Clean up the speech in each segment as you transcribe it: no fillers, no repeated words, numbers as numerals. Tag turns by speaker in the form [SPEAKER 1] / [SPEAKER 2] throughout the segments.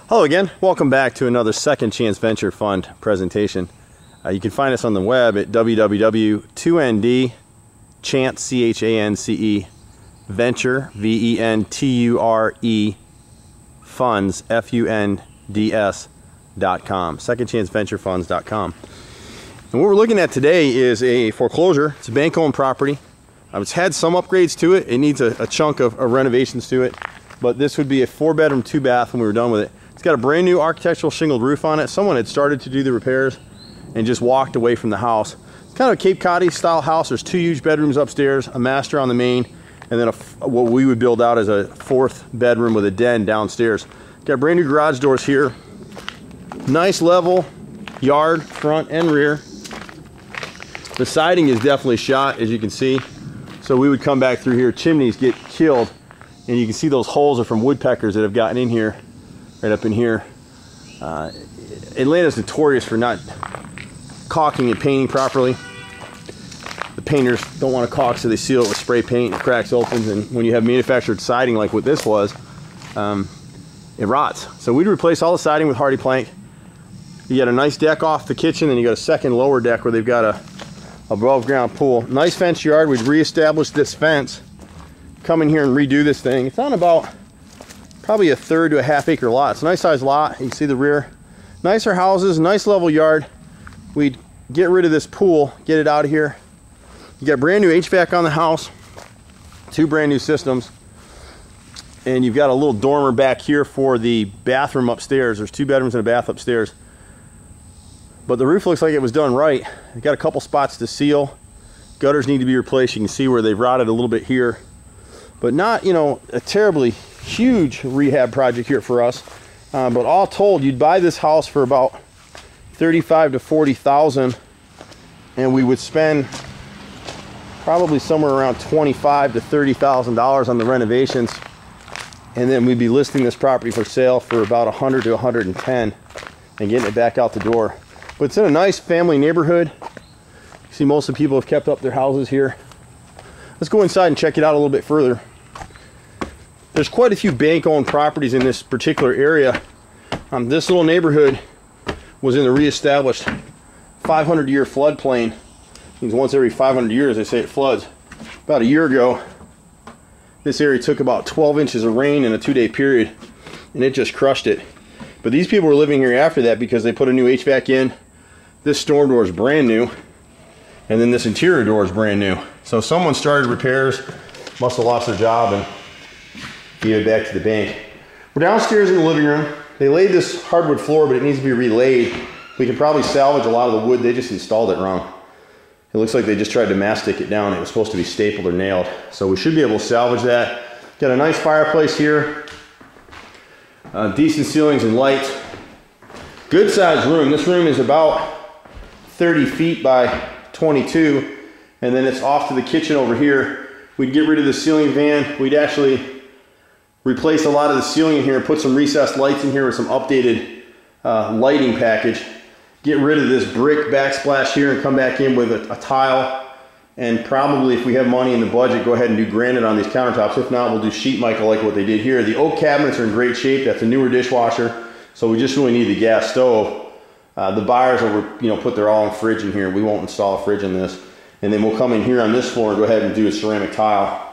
[SPEAKER 1] Hello again, welcome back to another Second Chance Venture Fund presentation. You can find us on the web at www.2ndchance, C-H-A-N-C-E, venture, V-E-N-T-U-R-E, funds, F-U-N-D-S.com, secondchanceventurefunds.com. And what we're looking at today is a foreclosure. It's a bank-owned property. It's had some upgrades to it. It needs a chunk of renovations to it, but this would be a 4-bedroom, 2-bath when we were done with it. It's got a brand new architectural shingled roof on it. Someone had started to do the repairs and just walked away from the house. It's kind of a Cape Cod style house. There's 2 huge bedrooms upstairs, a master on the main, and then what we would build out as a 4th bedroom with a den downstairs. Got brand new garage doors here. Nice level yard, front and rear. The siding is definitely shot, as you can see. So we would come back through here, chimneys get killed, and you can see those holes are from woodpeckers that have gotten in here. Right up in here. Atlanta's notorious for not caulking and painting properly. The painters don't want to caulk, so they seal it with spray paint and it cracks opens, and when you have manufactured siding like what this was, it rots. So we'd replace all the siding with hardy plank. You got a nice deck off the kitchen, and you got a second lower deck where they've got a above ground pool. Nice fenced yard. We'd reestablish this fence, come in here and redo this thing. It's on about probably a 1/3 to a 1/2 acre lot. It's a nice sized lot. You can see the rear. Nicer houses, nice level yard. We'd get rid of this pool, get it out of here. You got brand new HVAC on the house, 2 brand new systems, and you've got a little dormer back here for the bathroom upstairs. There's 2 bedrooms and a bath upstairs. But the roof looks like it was done right. You've got a couple spots to seal. Gutters need to be replaced. You can see where they've rotted a little bit here. But not, you know, a terribly huge rehab project here for us, but all told, you'd buy this house for about $35,000 to $40,000, and we would spend probably somewhere around $25,000 to $30,000 on the renovations, and then we'd be listing this property for sale for about $100,000 to $110,000 and getting it back out the door. But it's in a nice family neighborhood. You see, most of the people have kept up their houses here. Let's go inside and check it out a little bit further. There's quite a few bank-owned properties in this particular area. This little neighborhood was in the reestablished 500-year floodplain. It means once every 500 years they say it floods. About a year ago, this area took about 12 inches of rain in a 2-day period, and it just crushed it. But these people were living here after that because they put a new HVAC in. This storm door is brand new, and then this interior door is brand new. So someone started repairs, must have lost their job, and gave it back to the bank. We're downstairs in the living room. They laid this hardwood floor, but it needs to be relaid. We can probably salvage a lot of the wood. They just installed it wrong. It looks like they just tried to mastic it down. It was supposed to be stapled or nailed. So we should be able to salvage that. Got a nice fireplace here. Decent ceilings and lights. Good sized room. This room is about 30 feet by 22. And then it's off to the kitchen over here. We'd get rid of the ceiling fan. We'd actually replace a lot of the ceiling in here, put some recessed lights in here with some updated lighting package. Get rid of this brick backsplash here and come back in with a tile. And probably, if we have money in the budget, go ahead and do granite on these countertops. If not, we'll do sheet mica like what they did here. The oak cabinets are in great shape. That's a newer dishwasher, so we just really need the gas stove. The buyers will, put their all-in fridge in here. We won't install a fridge in this. And then we'll come in here on this floor and go ahead and do a ceramic tile,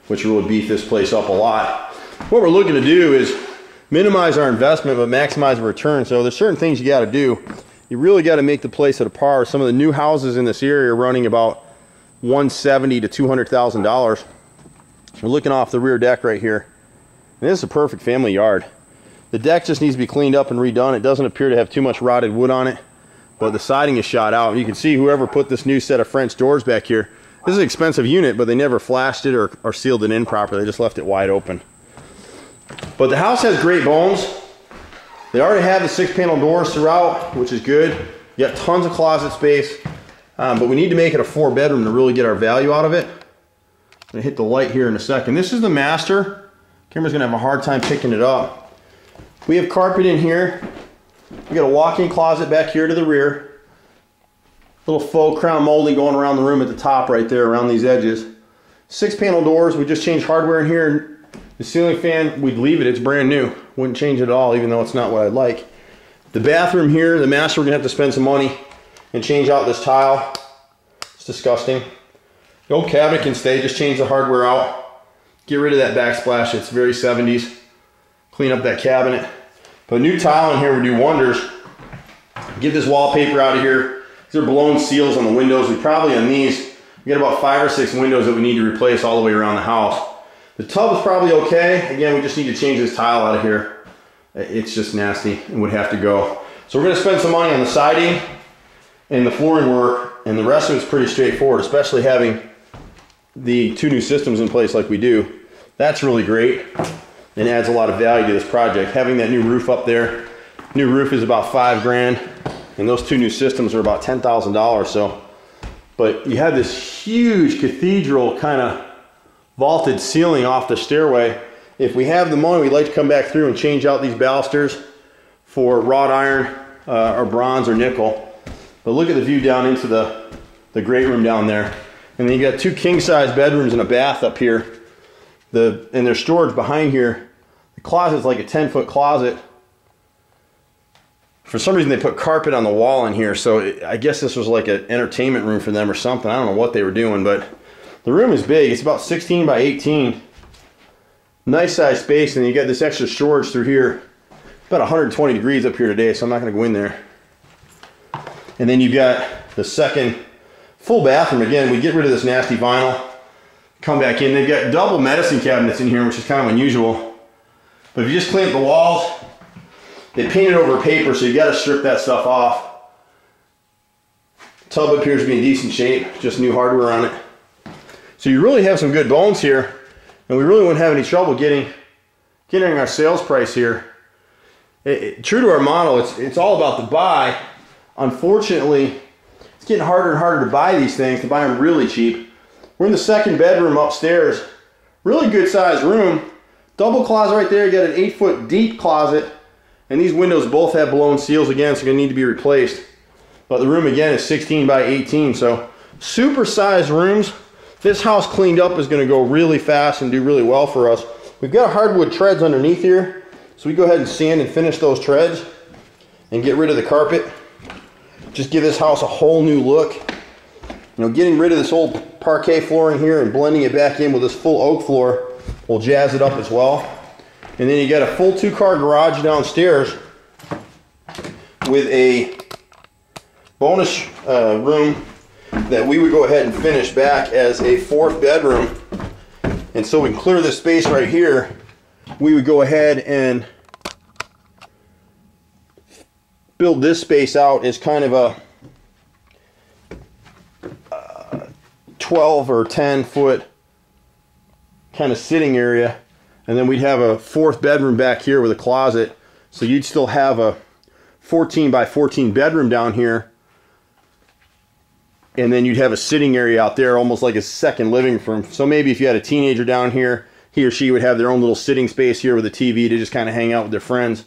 [SPEAKER 1] which will beef this place up a lot. What we're looking to do is minimize our investment but maximize the return. So there's certain things you got to do. You really got to make the place at a par. Some of the new houses in this area are running about $170,000 to $200,000. We're looking off the rear deck right here. And this is a perfect family yard. The deck just needs to be cleaned up and redone. It doesn't appear to have too much rotted wood on it, but the siding is shot out. And you can see whoever put this new set of French doors back here, this is an expensive unit, but they never flashed it or sealed it in properly. They just left it wide open. But the house has great bones. They already have the 6-panel doors throughout, which is good. You got tons of closet space, but we need to make it a 4-bedroom to really get our value out of it. I'm gonna hit the light here in a second. This is the master. Camera's gonna have a hard time picking it up. We have carpet in here. We got a walk-in closet back here to the rear. Little faux crown molding going around the room at the top right there around these edges. 6-panel doors. We just changed hardware in here. The ceiling fan, we'd leave it. It's brand new. Wouldn't change it at all, even though it's not what I'd like. The bathroom here, the master, we're gonna have to spend some money and change out this tile. It's disgusting. The old cabinet can stay, just change the hardware out. Get rid of that backsplash, it's very 70s. Clean up that cabinet. But new tile in here would do wonders. Get this wallpaper out of here. These are blown seals on the windows. We probably, on these, we got about 5 or 6 windows that we need to replace all the way around the house. The tub is probably okay. Again, we just need to change this tile out of here. It's just nasty and would have to go. So we're gonna spend some money on the siding and the flooring work, and the rest of it's pretty straightforward, especially having the 2 new systems in place like we do. That's really great and adds a lot of value to this project. Having that new roof up there, new roof is about $5 grand, and those 2 new systems are about $10,000. So, but you have this huge cathedral kind of vaulted ceiling off the stairway. If we have the money, we'd like to come back through and change out these balusters for wrought iron or bronze or nickel. But look at the view down into the great room down there. And then you got 2 king-size bedrooms and a bath up here. And there's storage behind here. The closet's like a 10-foot closet. For some reason they put carpet on the wall in here, so I guess this was like an entertainment room for them or something. I don't know what they were doing, but the room is big. It's about 16 by 18. Nice size space, and you got this extra storage through here. About 120 degrees up here today, so I'm not going to go in there. And then you've got the second full bathroom. Again, we get rid of this nasty vinyl, come back in. They've got double medicine cabinets in here, which is kind of unusual. But if you just clean up the walls, they painted over paper, so you got to strip that stuff off. Tub appears to be in decent shape, just new hardware on it. So you really have some good bones here, and we really wouldn't have any trouble getting our sales price here. True to our model, it's all about the buy. Unfortunately, it's getting harder and harder to buy these things, to buy them really cheap. We're in the 2nd bedroom upstairs. Really good sized room. Double closet right there. You got an 8-foot deep closet, and these windows both have blown seals again, so they're gonna need to be replaced. But the room again is 16 by 18, so super sized rooms. This house cleaned up is going to go really fast and do really well for us. We've got hardwood treads underneath here, so we go ahead and sand and finish those treads and get rid of the carpet. Just give this house a whole new look. You know, getting rid of this old parquet flooring here and blending it back in with this full oak floor will jazz it up as well. And then you got a full 2-car garage downstairs with a bonus room that we would go ahead and finish back as a 4th bedroom. And so we can clear this space right here. We would go ahead and build this space out as kind of a 12 or 10 foot kind of sitting area. And then we'd have a 4th bedroom back here with a closet. So you'd still have a 14 by 14 bedroom down here. And then you'd have a sitting area out there, almost like a second living room. So maybe if you had a teenager down here, he or she would have their own little sitting space here with a TV to just kind of hang out with their friends.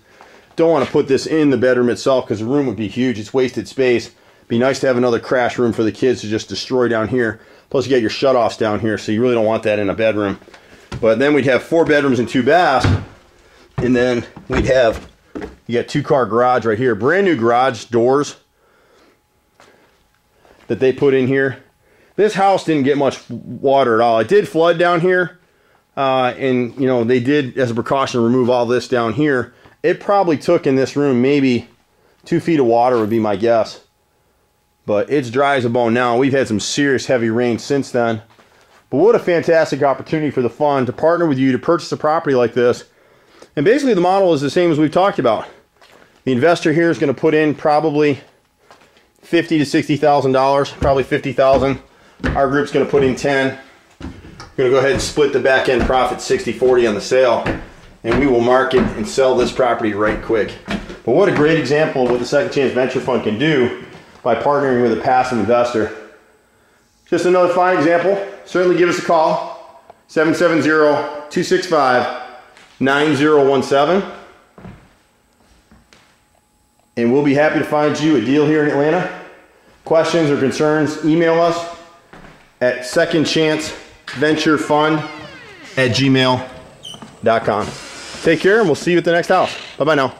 [SPEAKER 1] Don't want to put this in the bedroom itself because the room would be huge. It's wasted space. Be nice to have another crash room for the kids to just destroy down here. Plus you got your shutoffs down here, so you really don't want that in a bedroom. But then we'd have 4 bedrooms and 2 baths. And then we'd have, you got 2-car garage right here. Brand new garage doors that they put in here. This house didn't get much water at all. It did flood down here, and you know, they did, as a precaution, remove all this down here. It probably took in this room maybe 2 feet of water would be my guess, but it's dry as a bone now. We've had some serious heavy rain since then, but what a fantastic opportunity for the fund to partner with you to purchase a property like this. And basically the model is the same as we've talked about. The investor here is going to put in probably $50,000 to $60,000, probably $50,000. Our group's going to put in 10. We're going to go ahead and split the back end profit 60-40 on the sale, and we will market and sell this property right quick. But what a great example of what the Second Chance Venture Fund can do by partnering with a passive investor. Just another fine example. Certainly give us a call, 770-265-9017. And we'll be happy to find you a deal here in Atlanta. Questions or concerns, email us at secondchanceventurefund@gmail.com. Take care, and we'll see you at the next house. Bye-bye now.